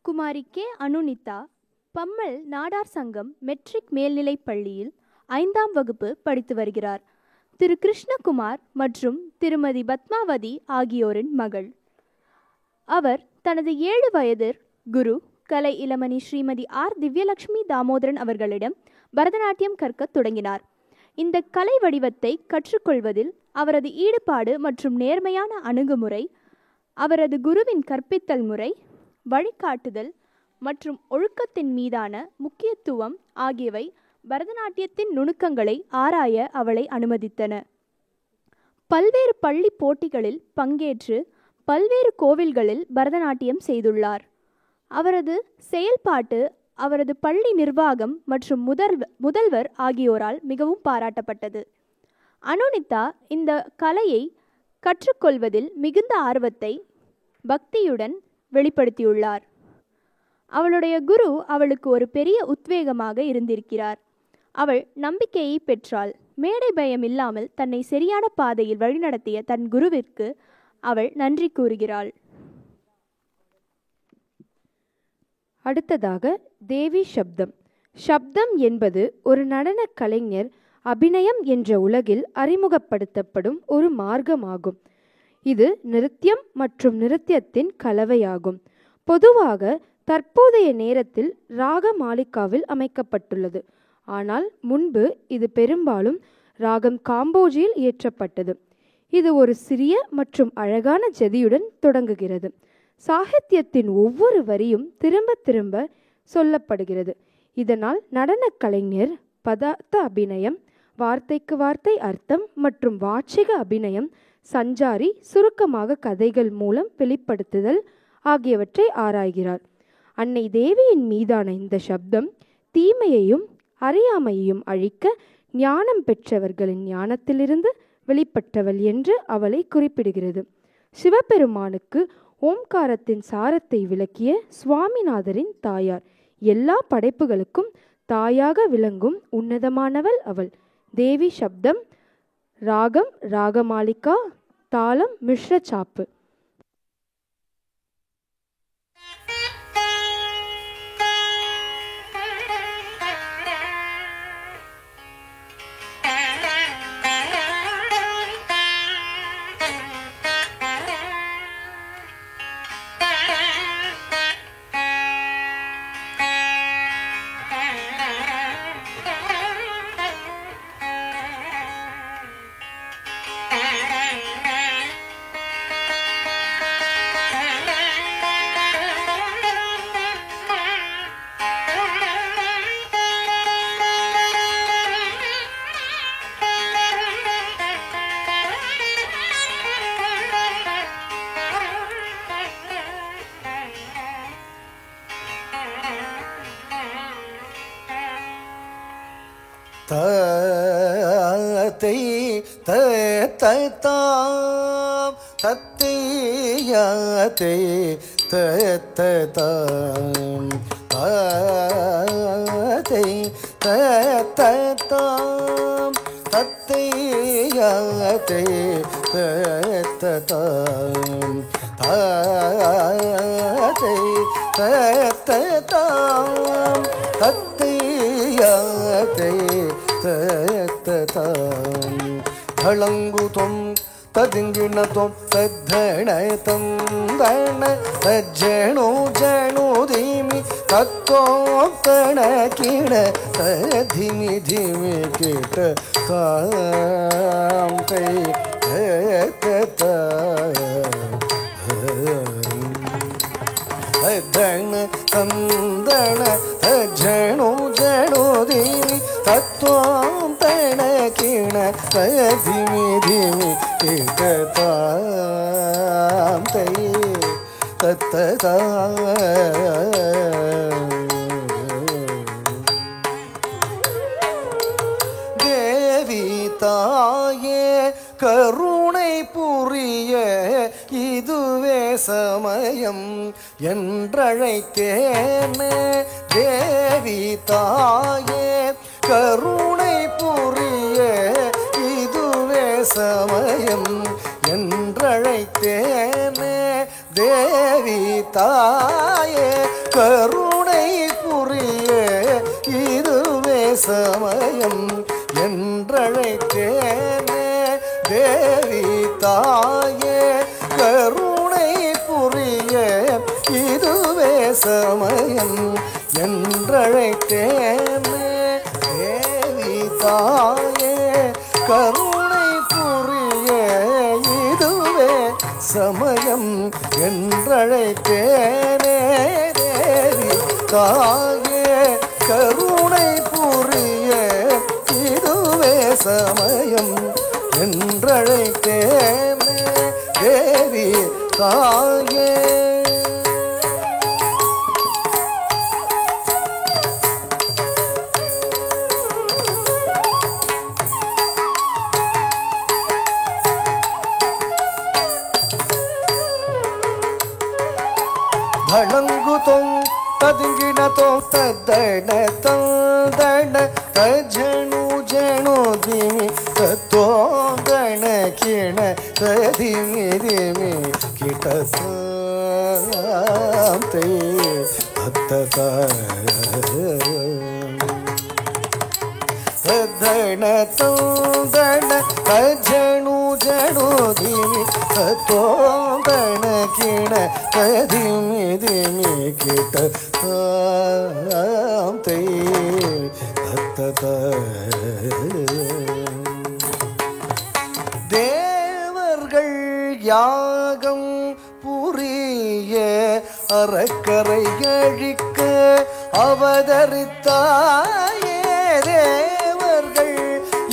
குமாரி K. அனுனிதா Pammal Nadar சங்கம் matric மேல்நிலைப் பள்ளியில் 5ஆம் வகுப்பு படித்து வருகிறார். திரு கிருஷ்ணகுமார் மற்றும் திருமதி பத்மாவதி ஆகியோரின் மகள். அவர் தனது 7 வயது குரு கலை இளமணி ஸ்ரீமதி ஆர். திவ்யலட்சுமி தாமோதரன் அவர்களிடம் பரதநாட்டியம் கற்கத் தொடங்கினார். இந்த கலை வடிவத்தை கற்றுக்கொள்வதில் அவரது ஈடுபாடு மற்றும் நேர்மையான அணுகுமுறை, அவரது குருவின் கற்பித்தல் முறை, வழிகாட்டுதல் மற்றும் ஒழுக்கத்தின் மீதான முக்கியத்துவம் ஆகியவை பரதநாட்டியத்தின் நுணுக்கங்களை ஆராய அவளை அனுமதித்தன. பல்வேறு பள்ளி போட்டிகளில் பங்கேற்று பல்வேறு கோவில்களில் பரதநாட்டியம் செய்துள்ளார். அவரது செயல்பாட்டு அவரது பள்ளி நிர்வாகம் மற்றும் முதல்வர் ஆகியோரால் மிகவும் பாராட்டப்பட்டது. அனுனிதா இந்த கலையை கற்றுக்கொள்வதில் மிகுந்த ஆர்வத்தை பக்தியுடன் வெளிப்படுத்தியுள்ளார். அவளுடைய குரு அவளுக்கு ஒரு பெரிய உத்வேகமாக இருந்திருக்கிறார். அவள் நம்பிக்கையை பெற்றாள். மேடை பயம் இல்லாமல் தன்னை சரியான பாதையில் வழிநடத்திய தன் குருவிற்கு அவள் நன்றி கூறுகிறாள். அடுத்ததாக தேவி சப்தம். சப்தம் என்பது ஒரு நடன கலைஞர் அபிநயம் என்ற உலகில் அறிமுகப்படுத்தப்படும் ஒரு மார்க்கமாகும். இது நிருத்யம் மற்றும் நிருத்யத்தின் கலவையாகும். பொதுவாக தற்போதைய நேரத்தில் ராக மாலிகாவில் அமைக்கப்பட்டுள்ளது. ஆனால் முன்பு இது பெரும்பாலும் ராகம் காம்போஜியில் இயற்றப்பட்டது. இது ஒரு சிறிய மற்றும் அழகான ஜதியுடன் தொடங்குகிறது. சாகித்யத்தின் ஒவ்வொரு வரியும் திரும்ப திரும்ப சொல்லப்படுகிறது. இதனால் நடன கலைஞர் பதார்த்த அபிநயம், வார்த்தைக்கு வார்த்தை அர்த்தம் மற்றும் வாட்சிக அபிநயம், சஞ்சாரி, சுருக்கமாக கதைகள் மூலம் வெளிப்படுத்துதல் ஆகியவற்றை ஆராய்கிறார். அன்னை தேவியின் மீதான இந்த சப்தம் தீமையையும் அறியாமையையும் அழிக்க ஞானம் பெற்றவர்களின் ஞானத்திலிருந்து வெளிப்பட்டவள் என்று அவளை குறிப்பிடுகிறது. சிவபெருமானுக்கு ஓம்காரத்தின் சாரத்தை விளக்கிய சுவாமிநாதரின் தாயார். எல்லா படைப்புகளுக்கும் தாயாக விளங்கும் உன்னதமானவள் அவள். தேவி சப்தம். ராகம் ராகமாலிகா. தாளம் மிஸ்ர சாப்பு. தத்தை தத்தாம் தத்தையாத்தை தத்தாம் தத்தை தத்தாம் தத்தையாத்தை தத்தாம் தத்தை தத்தாம் தத்தையாத்தை ಳಂಗುತಂ ತದಿಂಗಿಣತಂ ತದ್ಧಣತಂ ದಣ ತಜ್ಜಣು ಜಣು ಧಿಮಿ ತತ್ತೋತ್ತಣ ಕಿಣ ತಧಿಮಿ ಧಿಮಿ ಕಿಟ ತಾಂ ಕೈ ತದ್ದಣ ತಂದಣ ತಜ್ಜಣು ಜಣು ಧಿಮಿ ತತ್ವಾಂತಣ ಕಿಣ ಧಿಮಿ ಧಿಮಿ ಕಿಟತಾಂ ತೈ ತತ್ತತಾ தேவி தாயே கருணை புரிய இதுவே சமயம் என்றழைத்தேனே. தேவி தாயே கருணை புரிய இதுவே சமயம் என்றழைத்தேனே. தேவி தாயே கருணை புரிய இதுவே சமயம் என்றழைத்தேனே தேவி தாயே கருணை புரிய இதுவே சமயம் என்றழைத்தேனே தேவி தாயே கருணை புரிய இதுவே சமயம் என்றழைத்தேனே தேவி தாயே கருணை புரிய இதுவே சமயம் என்றழைத்தேனே தேவி தாயே ಧಳಂಗುತೊಂ ತದಿಂಗಿಣತೊ ತದ್ದಣ ತಂದಣ ತಜಣು ಜಣು ದಿಮಿ ತತ್ತೋಂದಣ ಕಿಣ ತದಿಮಿ ದಿಮಿ ಕಿಟಸಂತೆ ಅತ್ತತ ತದ್ದಣ ತಂದಣ ತಜಣು ಜಣು ದಿಮಿ ತತ್ತೋಂದಣ ಕಿಣ ತದಿಮಿ ದಿಮಿ ಕಿಟಸಂತೆ ಅತ್ತತ தேவர்கள் யாகம் புரிய அறக்கரை அழிக்க அவதரித்தாயே தேவர்கள்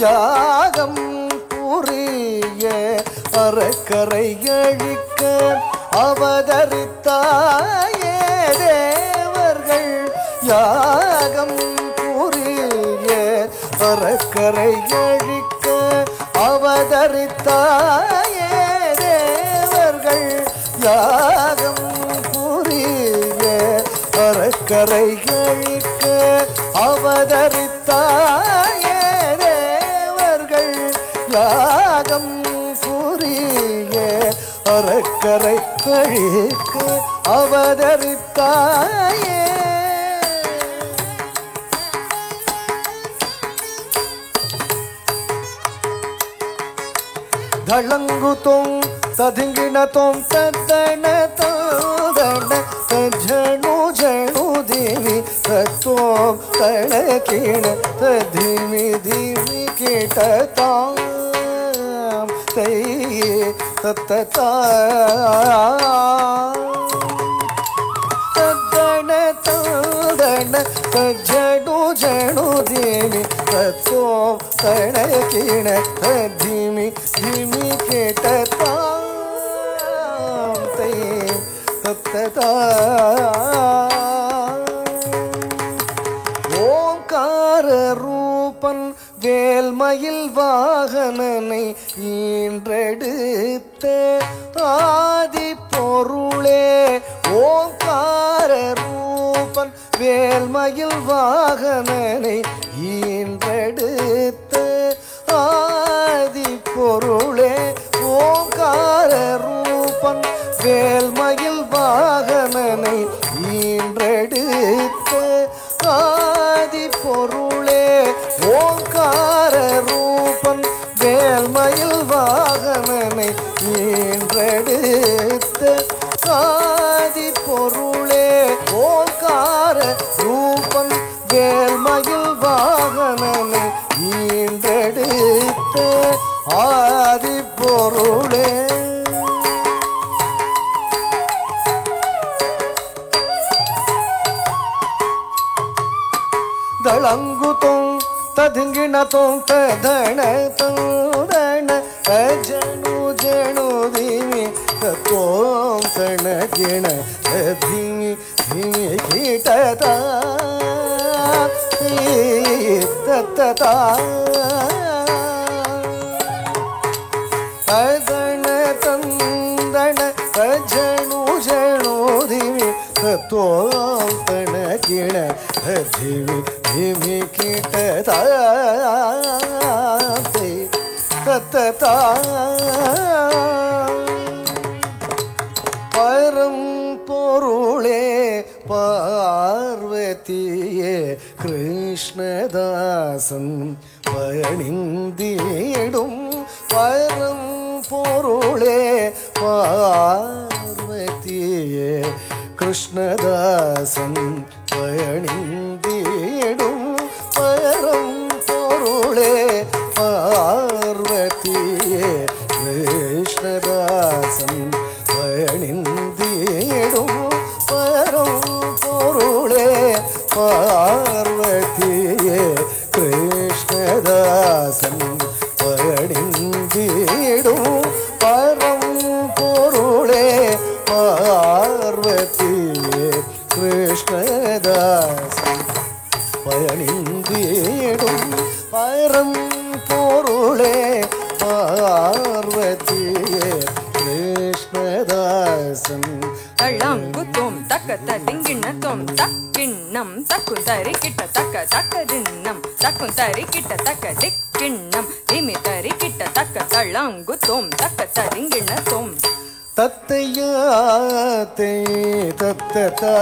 யாகம் புரிய அறக்கரை அழிக்க அவதரித்தாயே தேவர்கள் யாகம் புரிய அறக்கரை அழிக்க அவதரித்தாயே தேவர்கள் யாகம் புரிய அறக்கரை அழிக்க அவதரித்தாயே தேவர்கள் யாகம் புரிய அறக்கரை அழிக்க அவதரித்தாயே ಧಳಂಗುತೊಂ ತದಿಂಗಿಣತೊಂ ತದ್ದಣ ತೋದಣ ತಜಣು ಜಣು ದಿಮಿ ತತ್ತೋಂ ತಣ ಕಿಣ ತಧಿಮಿ ಧಿಮಿ ಕಿಟತಾಂ ತೈ ತತ್ತತಾ ತದ್ದಣ ತೋದಣ ತಜಣು ಜಣು ದಿಮಿ ತತ್ತೋಂ ತಣ ಕಿಣ ತಧಿಮಿ ಧಿಮಿ ಕಿಟತಾಂ ತೈ ತತ್ತತಾ ஓங்கார ரூபன் வேல்மயில் வாகனனை ஈன்றெடுத்த ஆதி பொருளே ஓங்கார ரூபன் வேல்மயில் வாகனனை ஈன்றெடுத்த ஆதி பொருளே ஓங்கார ரூபன் வேல்மயில் வாகனனை ஈன்றெடுத்த ஆதி பொருளே ஓங்கார ரூபன் வேல்மயில் வாகனனை ஈன்றெடுத்த ஆதி பொருளே ஓங்கார ரூபன் வேல்மயில் வாகனனை ஈன்றெடுத்த ஆதி பொருளே ಧಳಂಗುತೊಂ ತದಿಂಗಿಣತೊಂ ತದಣ ತೋದಣ ತಜಣು ಜಣು ದಿಮಿ ತತ್ತೋಂ ತಣ ಗಿಣ ಧಿಮಿ ಧಿಮಿ ಕಿಟತಾ ತತ್ತತಾ ತದಣ ತಂದಣ ತಜಣು ಜಣು ಧಿಮಿ ತತ್ತೋಂ ತಣ ಗಿಣ ಧಿಮಿ ಧಿಮಿ ಕಿಟತಾ ತತ್ತತಾ பரம் பொருளே பா பார்வதியே கிருஷ்ணதாசன் பணிந்திடும் பரம் பொருளே பார்வதியே கிருஷ்ணதாசன் பணிந்திடும் பரம் பொருளே பார்வதியே கிருஷ்ணதாசன் பணிந்திடும் பரம் பொருளே பார்வதியே கிருஷ்ணதாசன் பணிந்திடும் பரம் பொருளே பார்வதியே கிருஷ்ணதாசன் பணிந்திடும் பரம் பொருளே பார்வதியே கிருஷ்ணதாசன் தள்ளங்குத்தோம் தக்க திங்கிண்ணத்தோம் தக்கிண்ணம் தக்கும் தரி கிட்ட தக்க தக்கதின்னம் தக்கும் தரி கிட்ட தக்க திக்கிண்ணம் திமி தரி கிட்ட தக்க தள்ளங்குத்தோம் தக்க திங்கிண்ணத்தோம் தத்தையாத்தை தத்ததா